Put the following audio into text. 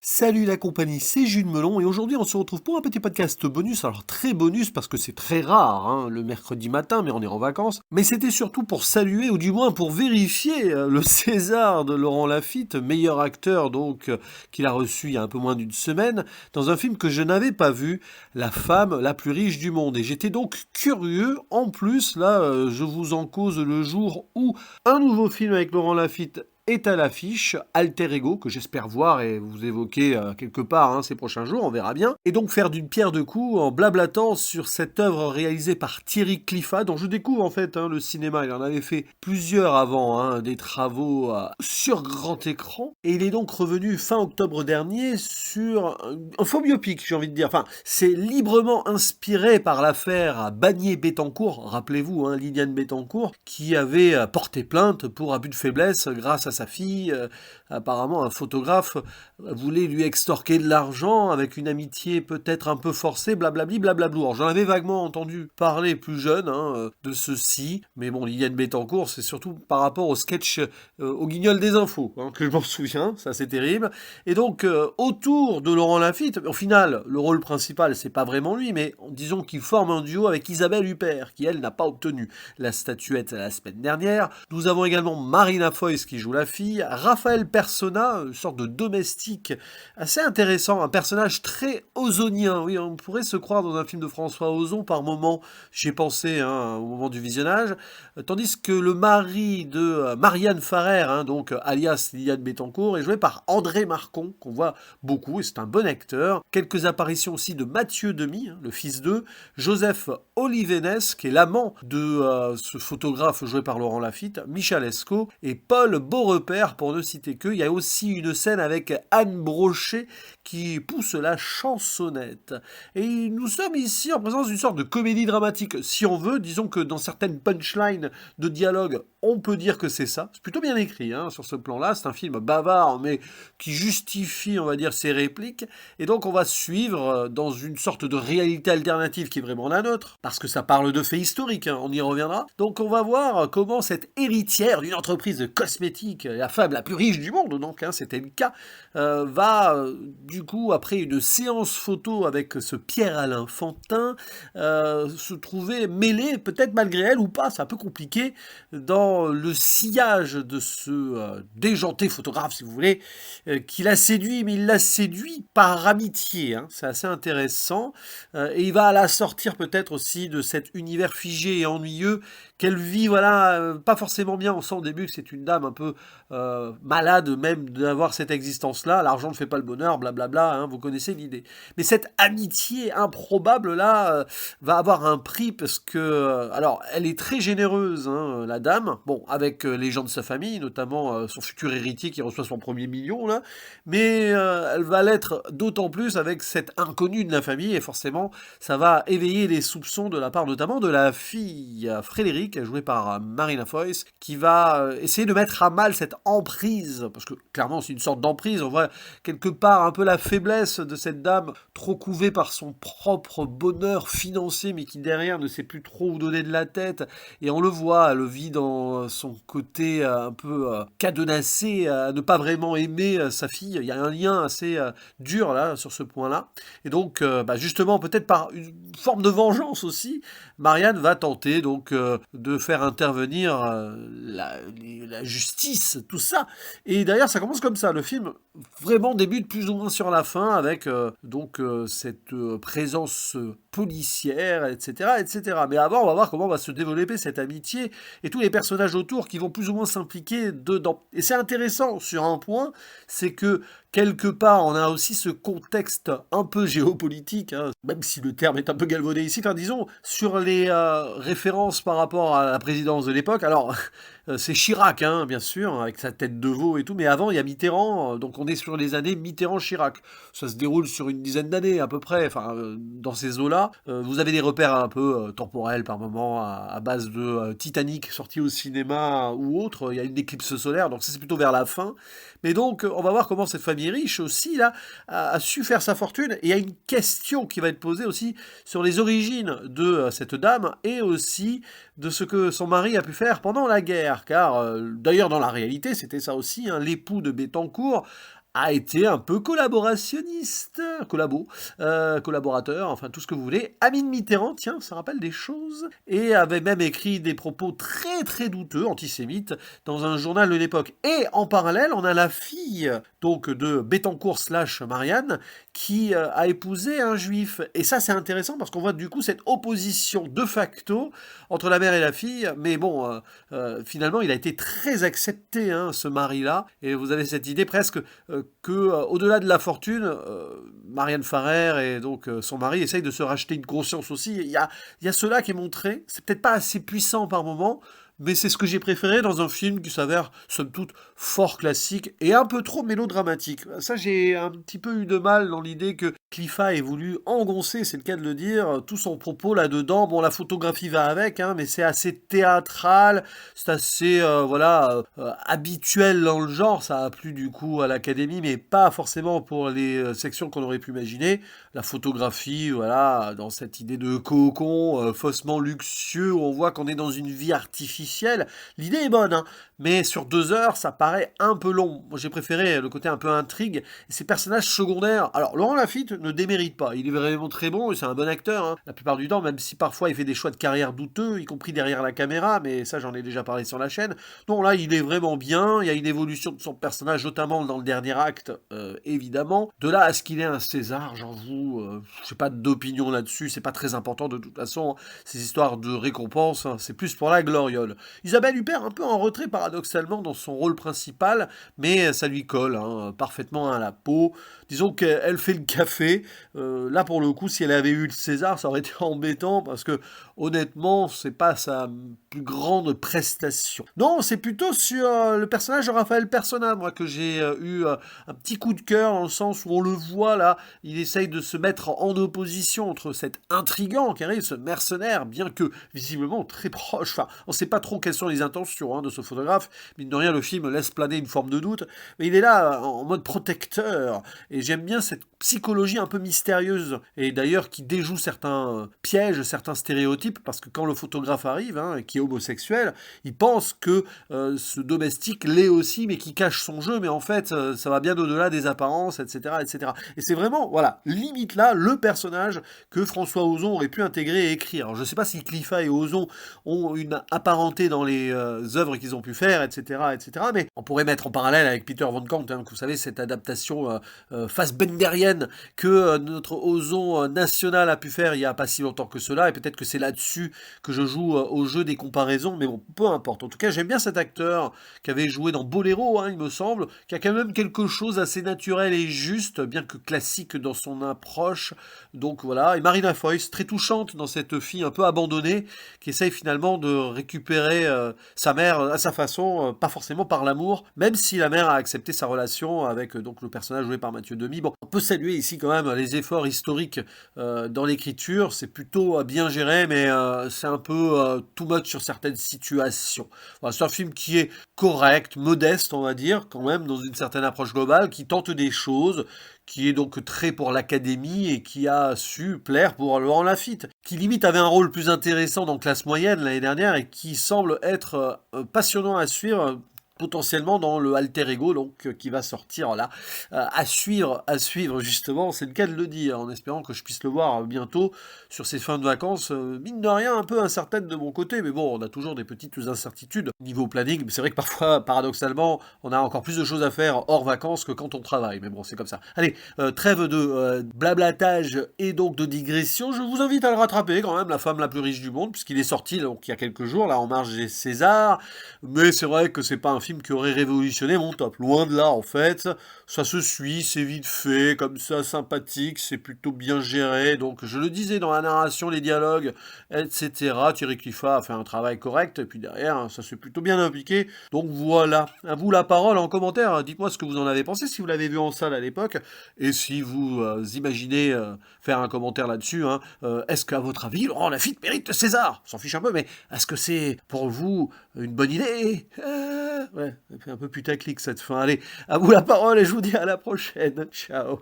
Salut la compagnie, c'est Jules Melon et aujourd'hui on se retrouve pour un petit podcast bonus, alors très bonus parce que c'est très rare le mercredi matin mais on est en vacances, mais c'était surtout pour saluer ou du moins pour vérifier le César de Laurent Lafitte, meilleur acteur qu'il a reçu il y a un peu moins d'une semaine dans un film que je n'avais pas vu, La femme la plus riche du monde, et j'étais donc curieux, en plus là je vous en cause le jour où un nouveau film avec Laurent Lafitte est à l'affiche, Alter Ego, que j'espère voir et vous évoquer quelque part ces prochains jours, on verra bien. Et donc faire d'une pierre deux coups en blablatant sur cette œuvre réalisée par Thierry Cliffat, dont je découvre en fait le cinéma. Il en avait fait plusieurs avant, des travaux sur grand écran. Et il est donc revenu fin octobre dernier sur un faux biopic, j'ai envie de dire. Enfin, c'est librement inspiré par l'affaire Bagné-Bettencourt, rappelez-vous, Liliane Bettencourt, qui avait porté plainte pour abus de faiblesse grâce à sa fille. Apparemment, un photographe voulait lui extorquer de l'argent avec une amitié peut-être un peu forcée, blablabli, blablablou. Alors, j'en avais vaguement entendu parler plus jeune de ceci, mais bon, Liliane Bettencourt, c'est surtout par rapport au sketch au Guignol des infos que je m'en souviens, ça c'est terrible. Et donc, autour de Laurent Lafitte, au final, le rôle principal, c'est pas vraiment lui, mais disons qu'il forme un duo avec Isabelle Huppert, qui elle n'a pas obtenu la statuette la semaine dernière. Nous avons également Marina Foïs qui joue la fille, Raphaël Persona, une sorte de domestique assez intéressant, un personnage très ozonien. Oui, on pourrait se croire dans un film de François Ozon par moment, j'y ai pensé au moment du visionnage, tandis que le mari de Marianne Farrer, donc alias Liliane Bettencourt, est joué par André Marcon, qu'on voit beaucoup, et c'est un bon acteur. Quelques apparitions aussi de Mathieu Demy, le fils d'eux, Joseph Olivenes, qui est l'amant de ce photographe joué par Laurent Lafitte, Michel Esco, et Paul Beaurepaire, pour ne citer que. Il y a aussi une scène avec Anne Brochet qui pousse la chansonnette. Et nous sommes ici en présence d'une sorte de comédie dramatique, si on veut. Disons que dans certaines punchlines de dialogue, on peut dire que c'est ça. C'est plutôt bien écrit sur ce plan-là. C'est un film bavard, mais qui justifie, on va dire, ses répliques. Et donc on va suivre dans une sorte de réalité alternative qui est vraiment la nôtre, parce que ça parle de faits historiques, on y reviendra. Donc on va voir comment cette héritière d'une entreprise de cosmétiques, la femme la plus riche du monde, donc c'était le cas, va du coup, après une séance photo avec ce Pierre-Alain Fantin, se trouver mêlée, peut-être malgré elle ou pas, c'est un peu compliqué, dans le sillage de ce déjanté photographe, si vous voulez, qui l'a séduit, mais il l'a séduit par amitié, c'est assez intéressant, et il va la sortir peut-être aussi de cet univers figé et ennuyeux qu'elle vit, pas forcément bien. On sent au début que c'est une dame un peu malade même d'avoir cette existence-là. L'argent ne fait pas le bonheur, blablabla, vous connaissez l'idée. Mais cette amitié improbable là va avoir un prix parce que, alors, elle est très généreuse, la dame. Bon, avec les gens de sa famille, notamment son futur héritier qui reçoit son premier million là, mais elle va l'être d'autant plus avec cet inconnu de la famille et forcément, ça va éveiller les soupçons de la part notamment de la fille Frédéric, jouée par Marina Foïs, qui va essayer de mettre à mal cette emprise, parce que clairement c'est une sorte d'emprise, on voit quelque part un peu la faiblesse de cette dame, trop couvée par son propre bonheur financier, mais qui derrière ne sait plus trop où donner de la tête, et on le voit, elle le vit dans son côté un peu cadenassé, à ne pas vraiment aimer sa fille, il y a un lien assez dur là, sur ce point-là, et donc justement, peut-être par une forme de vengeance aussi, Marianne va tenter donc de faire intervenir la justice, tout ça. Et d'ailleurs, ça commence comme ça. Le film vraiment débute plus ou moins sur la fin avec cette présence policière, etc., etc. Mais avant, on va voir comment va se développer cette amitié et tous les personnages autour qui vont plus ou moins s'impliquer dedans. Et c'est intéressant sur un point, c'est que quelque part, on a aussi ce contexte un peu géopolitique, même si le terme est un peu galvaudé ici, disons, sur les références par rapport à la présidence de l'époque. Alors, c'est Chirac, bien sûr, avec sa tête de veau et tout, mais avant, il y a Mitterrand, donc on est sur les années Mitterrand-Chirac. Ça se déroule sur une dizaine d'années, à peu près, dans ces eaux-là. Vous avez des repères un peu temporels, par moment, à base de Titanic, sorti au cinéma ou autre. Il y a une éclipse solaire, donc ça, c'est plutôt vers la fin. Mais donc, on va voir comment cette famille riche aussi, là, a su faire sa fortune. Et il y a une question qui va être posée aussi sur les origines de cette dame et aussi de ce que son mari a pu faire pendant la guerre. Car, d'ailleurs, dans la réalité, c'était ça aussi, l'époux de Bettencourt a été un peu collaborationniste, collaborateur, enfin tout ce que vous voulez. Amine Mitterrand, tiens, ça rappelle des choses, et avait même écrit des propos très très douteux, antisémites, dans un journal de l'époque. Et en parallèle, on a la fille donc de Bettencourt slash Marianne, qui a épousé un juif. Et ça, c'est intéressant parce qu'on voit du coup cette opposition de facto entre la mère et la fille. Mais bon, finalement, il a été très accepté, hein, ce mari-là. Et vous avez cette idée presque que, au-delà de la fortune, Marianne Farrer et donc son mari essayent de se racheter une conscience aussi. Il y a cela qui est montré. C'est peut-être pas assez puissant par moment, mais c'est ce que j'ai préféré dans un film qui s'avère, somme toute, fort classique et un peu trop mélodramatique. Ça, j'ai un petit peu eu de mal dans l'idée que Clifford ait voulu engoncer, c'est le cas de le dire, tout son propos là-dedans. Bon, la photographie va avec, hein, mais c'est assez théâtral, c'est assez, habituel dans le genre. Ça a plu du coup à l'Académie, mais pas forcément pour les sections qu'on aurait pu imaginer. La photographie, voilà, dans cette idée de cocon faussement luxueux, où on voit qu'on est dans une vie artificielle. L'idée est bonne, hein, mais sur 2 heures, ça paraît un peu long. Moi, j'ai préféré le côté un peu intrigue et ces personnages secondaires. Alors, Laurent Lafitte ne démérite pas. Il est vraiment très bon et c'est un bon acteur, hein, la plupart du temps, même si parfois il fait des choix de carrière douteux, y compris derrière la caméra, mais ça, j'en ai déjà parlé sur la chaîne. Non, là, il est vraiment bien. Il y a une évolution de son personnage, notamment dans le dernier acte, évidemment. De là à ce qu'il ait un César, j'avoue, je n'ai pas d'opinion là-dessus. C'est pas très important de toute façon. Ces histoires de récompense, hein, c'est plus pour la gloriole. Isabelle Huppert, un peu en retrait paradoxalement dans son rôle principal, mais ça lui colle, hein, parfaitement à la peau. Disons qu'elle fait le café. Là, pour le coup, si elle avait eu le César, ça aurait été embêtant parce que, honnêtement, c'est pas sa plus grande prestation. Non, c'est plutôt sur le personnage de Raphaël Persona, moi, que j'ai eu un petit coup de cœur dans le sens où on le voit là, il essaye de se mettre en opposition entre cet intrigant qui arrive, ce mercenaire, bien que visiblement très proche. Enfin, on ne sait pas trop quelles sont les intentions, hein, de ce photographe. Mine de rien, le film laisse planer une forme de doute, mais il est là en mode protecteur. Et j'aime bien cette psychologie un peu mystérieuse, et d'ailleurs qui déjoue certains pièges, certains stéréotypes, parce que quand le photographe arrive, hein, qui est homosexuel, il pense que ce domestique l'est aussi, mais qui cache son jeu, mais en fait, ça va bien au-delà des apparences, etc., etc. Et c'est vraiment, voilà, limite là, le personnage que François Ozon aurait pu intégrer et écrire. Alors, je ne sais pas si Clifford et Ozon ont une apparenté dans les œuvres qu'ils ont pu faire, etc., etc., mais on pourrait mettre en parallèle avec Peter Van Kant, hein, que vous savez, cette adaptation fassbenderienne que notre Ozon national a pu faire il n'y a pas si longtemps que cela, et peut-être que c'est là-dessus que je joue au jeu des comparaisons, mais bon, peu importe. En tout cas, j'aime bien cet acteur qui avait joué dans Boléro, hein, il me semble, qui a quand même quelque chose assez naturel et juste, bien que classique dans son approche. Donc voilà, et Marina Foïs, très touchante dans cette fille un peu abandonnée, qui essaye finalement de récupérer sa mère à sa façon, pas forcément par l'amour, même si la mère a accepté sa relation avec donc le personnage joué par Mathieu Demy. Bon, on peut saluer ici quand même les efforts historiques dans l'écriture, c'est plutôt bien géré, mais c'est un peu too much sur certaines situations. Voilà, c'est un film qui est correct, modeste, on va dire, quand même, dans une certaine approche globale, qui tente des choses, qui est donc très pour l'académie et qui a su plaire pour Laurent Lafitte, qui limite avait un rôle plus intéressant dans Classe Moyenne l'année dernière et qui semble être passionnant à suivre, potentiellement dans le alter ego, donc qui va sortir là, à suivre justement, c'est le cas de le dire, en espérant que je puisse le voir bientôt sur ces fins de vacances, mine de rien un peu incertaine de mon côté, mais bon, on a toujours des petites incertitudes niveau planning, mais c'est vrai que parfois, paradoxalement, on a encore plus de choses à faire hors vacances que quand on travaille, mais bon, c'est comme ça. Allez, trêve de blablatage et donc de digression, je vous invite à le rattraper quand même, La femme la plus riche du monde, puisqu'il est sorti donc, il y a quelques jours, là en marge des Césars, mais c'est vrai que c'est pas un film qui aurait révolutionné mon top. Loin de là, en fait. Ça se suit, c'est vite fait, comme ça, sympathique, c'est plutôt bien géré. Donc, je le disais dans la narration, les dialogues, etc. Thierry Clifford a fait un travail correct, et puis derrière, hein, ça s'est plutôt bien impliqué. Donc, voilà. À vous la parole en commentaire. Dites-moi ce que vous en avez pensé, si vous l'avez vu en salle à l'époque, et si vous imaginez faire un commentaire là-dessus. Hein. Est-ce qu'à votre avis, Laurent Lafitte mérite César? On s'en fiche un peu, mais est-ce que c'est, pour vous, une bonne idée? Ouais, ça fait un peu putaclic cette fin. Allez, à vous la parole et je vous dis à la prochaine. Ciao.